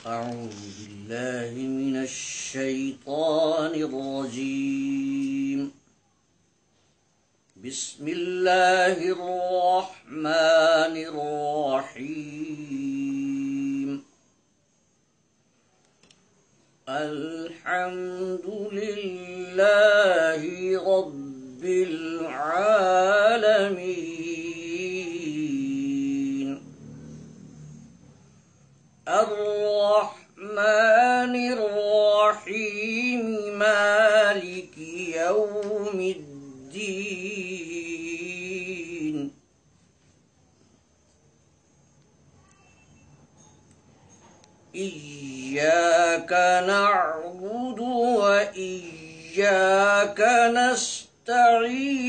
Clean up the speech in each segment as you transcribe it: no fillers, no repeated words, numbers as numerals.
أعوذ بالله من الشيطان الرجيم. بسم الله الرحمن الرحيم. الحمد لله رب العالمين. الرحمن الرحيم مالك يوم الدين. إياك نعبد وإياك نستعين.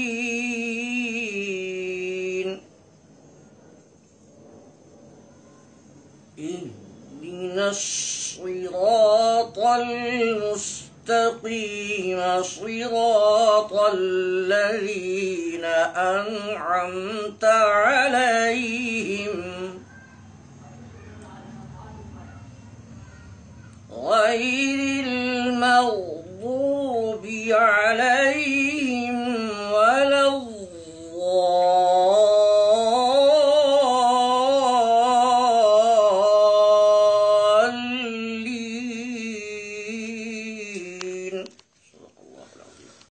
اهدنا الصراط المستقيم صراط الذين أنعمت عليهم غير